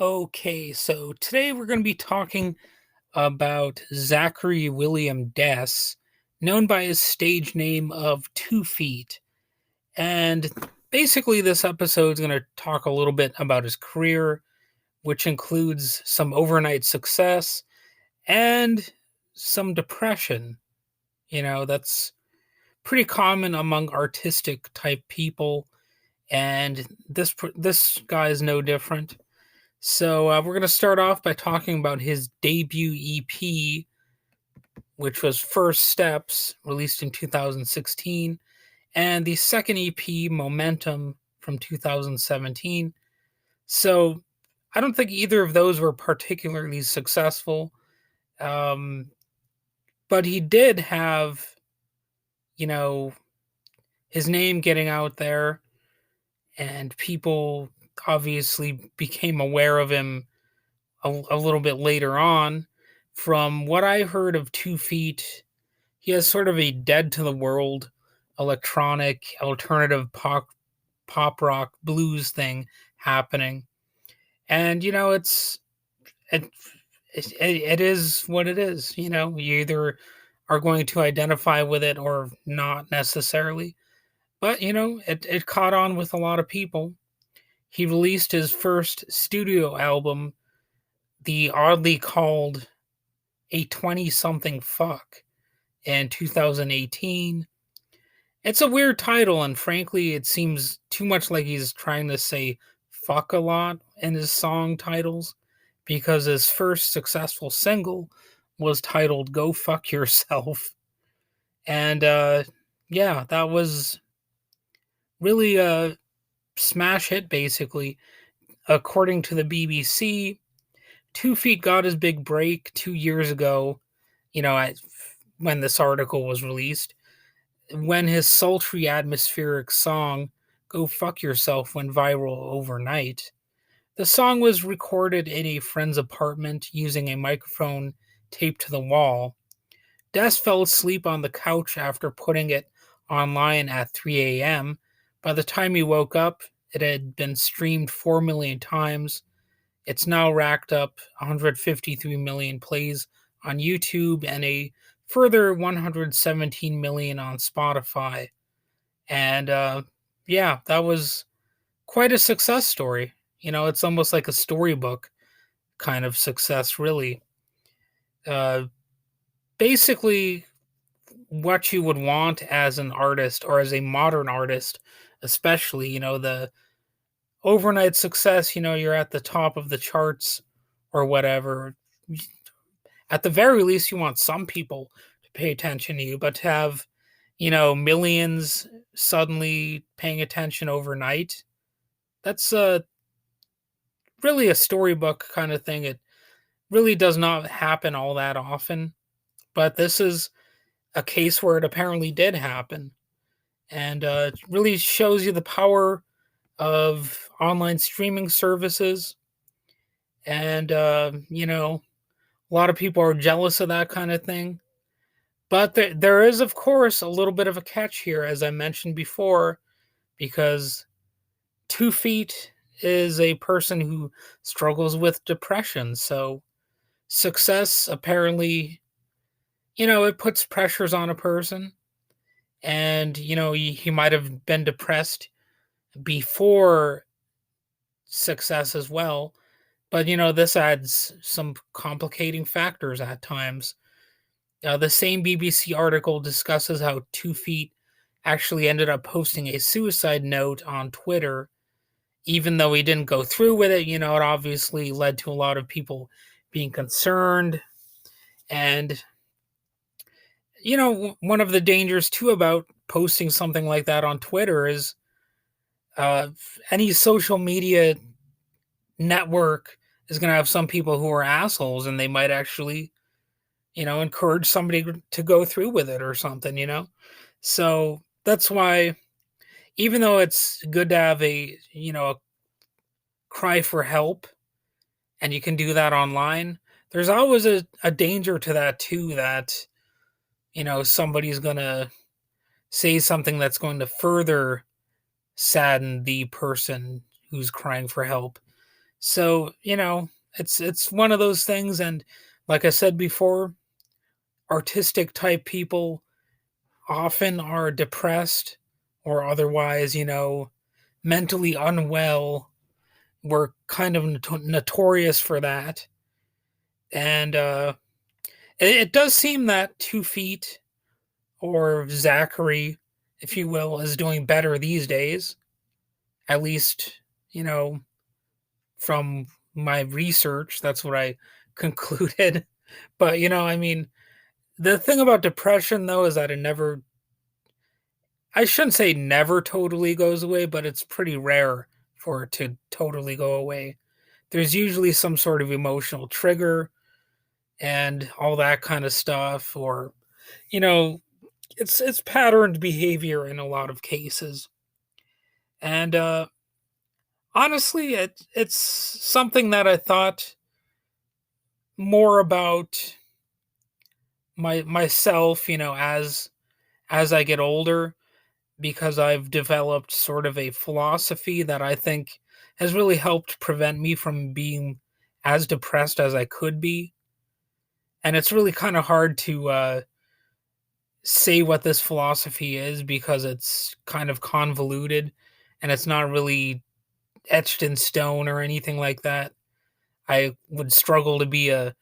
Okay, so today we're going to be talking about Zachary William Dess, known by his stage name of 2 Feet. And basically, this episode is going to talk a little bit about his career, which includes some overnight success and some depression. That's pretty common among artistic type people, and this guy is no different. So we're going to start off by talking about his debut EP, which was First Steps, released in 2016, and the second EP, Momentum, from 2017. So I don't think either of those were particularly successful, um, but he did have, you know, his name getting out there, and people obviously became aware of him a little bit later on. From what I heard of 2 Feet, he has sort of a dead to the world electronic alternative pop rock blues thing happening. And it, it is what it is. You either are going to identify with it or not necessarily. But it caught on with a lot of people. He released his first studio album, the oddly called A 20 Something Fuck, in 2018. It's a weird title, and frankly, it seems too much like he's trying to say fuck a lot in his song titles, because his first successful single was titled Go Fuck Yourself. And yeah, that was really a smash hit, basically. According to the BBC, 2 Feet got his big break 2 years ago, you know, I, when this article was released, when his sultry atmospheric song Go Fuck Yourself went viral overnight. The song was recorded in a friend's apartment using a microphone taped to the wall. Des fell asleep on the couch after putting it online at 3 a.m. By the time he woke up, it had been streamed 4 million times. It's now racked up 153 million plays on YouTube and a further 117 million on Spotify. And yeah, that was quite a success story. It's almost like a storybook kind of success, really. Uh, Basically, what you would want as an artist or as a modern artist, especially, the overnight success, you're at the top of the charts or whatever. At the very least, you want some people to pay attention to you, but to have, millions suddenly paying attention overnight, that's really a storybook kind of thing. It really does not happen all that often, but this is a case where it apparently did happen. And it really shows you the power of online streaming services. And, a lot of people are jealous of that kind of thing. But there is, of course, a little bit of a catch here, as I mentioned before, because 2 Feet is a person who struggles with depression. So success apparently, it puts pressures on a person. And, he might have been depressed before success as well. But, this adds some complicating factors at times. The same BBC article discusses how 2 Feet actually ended up posting a suicide note on Twitter. Even though he didn't go through with it, it obviously led to a lot of people being concerned. And, one of the dangers too about posting something like that on Twitter is uh, any social media network is going to have some people who are assholes, and they might actually, encourage somebody to go through with it or something. So that's why, even though it's good to have a cry for help, and you can do that online, there's always a danger to that too, that, somebody's going to say something that's going to further sadden the person who's crying for help. So, it's one of those things, and like I said before, artistic type people often are depressed or otherwise, mentally unwell. We're kind of notorious for that. And it does seem that 2 Feet or Zachary, if you will, is doing better these days. At least, you know, from my research, that's what I concluded. But, I mean, the thing about depression, though, is that I shouldn't say never totally goes away, but it's pretty rare for it to totally go away. There's usually some sort of emotional trigger and all that kind of stuff, or, you know, it's patterned behavior in a lot of cases. And honestly, it's something that I thought more about myself, as I get older, because I've developed sort of a philosophy that I think has really helped prevent me from being as depressed as I could be. And it's really kind of hard to say what this philosophy is because it's kind of convoluted and it's not really etched in stone or anything like that. I would struggle to be a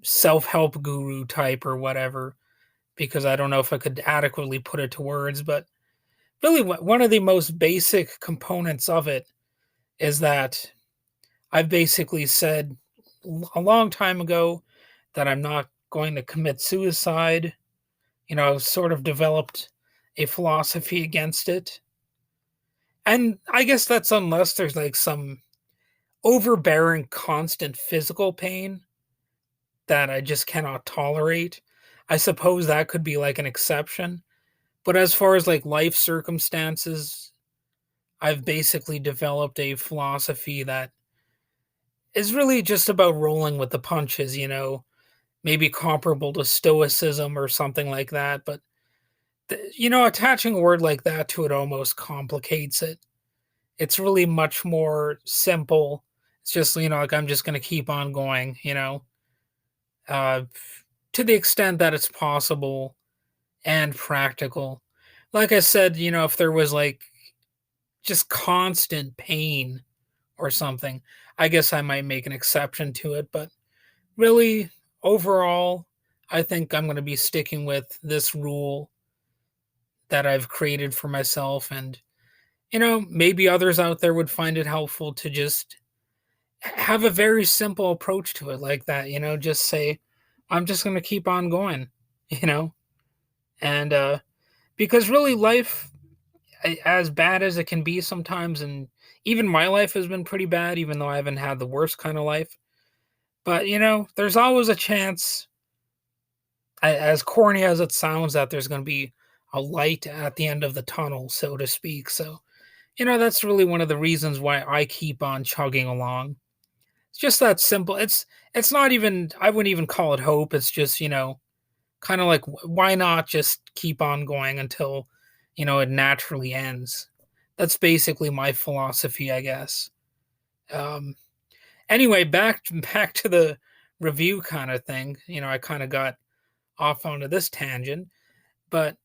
self-help guru type or whatever because I don't know if I could adequately put it to words, but really one of the most basic components of it is that I've basically said a long time ago that I'm not going to commit suicide. I've sort of developed a philosophy against it. And I guess that's unless there's like some overbearing constant physical pain that I just cannot tolerate. I suppose that could be like an exception. But as far as like life circumstances, I've basically developed a philosophy that is really just about rolling with the punches, maybe comparable to stoicism or something like that. But, attaching a word like that to it almost complicates it. It's really much more simple. It's just, like I'm just going to keep on going, uh, to the extent that it's possible and practical. Like I said, if there was like just constant pain or something, I guess I might make an exception to it. But really, overall, I think I'm going to be sticking with this rule that I've created for myself. And, maybe others out there would find it helpful to just have a very simple approach to it like that, just say, I'm just going to keep on going, you know? And because really, life, as bad as it can be sometimes, and even my life has been pretty bad, even though I haven't had the worst kind of life. But, there's always a chance, as corny as it sounds, that there's going to be a light at the end of the tunnel, so to speak. So, that's really one of the reasons why I keep on chugging along. It's just that simple. It's not even, I wouldn't even call it hope. It's just, kind of like why not just keep on going until, it naturally ends. That's basically my philosophy, I guess. Um anyway, back to the review kind of thing. I kind of got off onto this tangent, but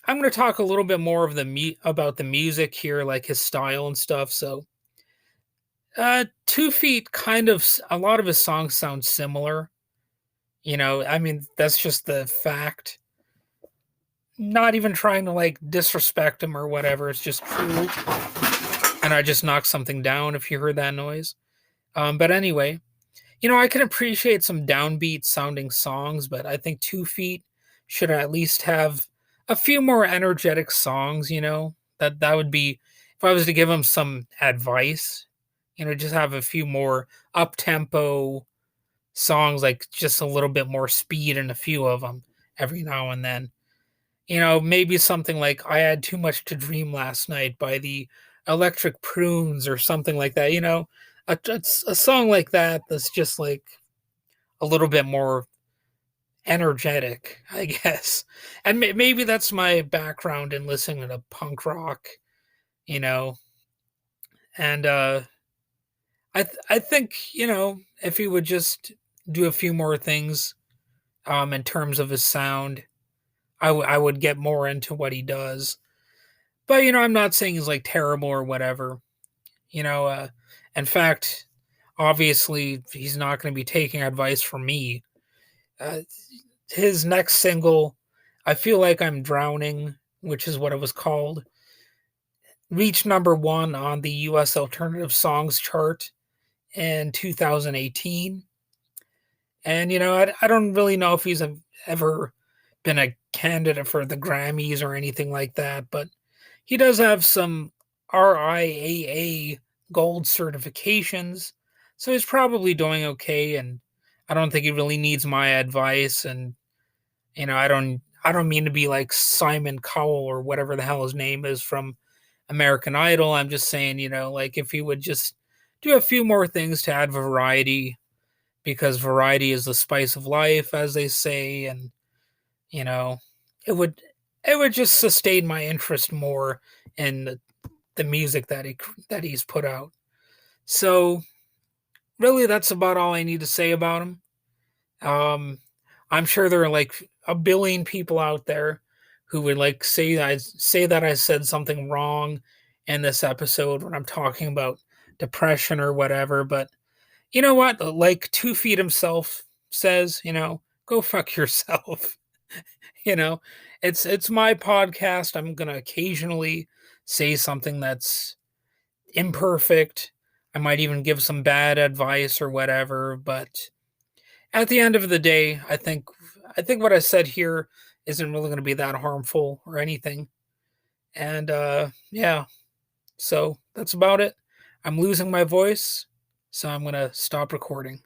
I'm going to talk a little bit more of about the music here, like his style and stuff. So, 2 Feet kind of a lot of his songs sound similar. I mean, that's just the fact. Not even trying to like disrespect him or whatever. It's just true. And I just knocked something down if you heard that noise. But anyway, I can appreciate some downbeat sounding songs, but I think 2 Feet should at least have a few more energetic songs, that would be, if I was to give him some advice, just have a few more up tempo songs, like just a little bit more speed in a few of them every now and then. Maybe something like I Had Too Much to Dream Last Night by the Electric Prunes or something like that, a song like that that's just like a little bit more energetic, I guess. And maybe that's my background in listening to punk rock, you know. And I think, if he would just do a few more things in terms of his sound, I would get more into what he does. But I'm not saying he's like terrible or whatever. You know, uh in fact, obviously he's not going to be taking advice from me. Uh, his next single, I Feel Like I'm Drowning, which is what it was called, reached number 1 on the US Alternative Songs chart in 2018. And I don't really know if he's ever been a candidate for the Grammys or anything like that, but he does have some RIAA gold certifications, so he's probably doing okay. And I don't think he really needs my advice. And I don't mean to be like Simon Cowell or whatever the hell his name is from American Idol. I'm just saying, like if he would just do a few more things to add variety, because variety is the spice of life, as they say. And you know, it would just sustain my interest more in the music that he's put out. So really, that's about all I need to say about him. Um, I'm sure there are like a billion people out there who would like say that I said something wrong in this episode when I'm talking about depression or whatever. But you know what? Like 2 Feet himself says, go fuck yourself. you know, it's my podcast. I'm gonna occasionally say something that's imperfect. I might even give some bad advice or whatever, but at the end of the day, I think what I said here isn't really going to be that harmful or anything. And yeah, so that's about it. I'm losing my voice, so I'm going to stop recording.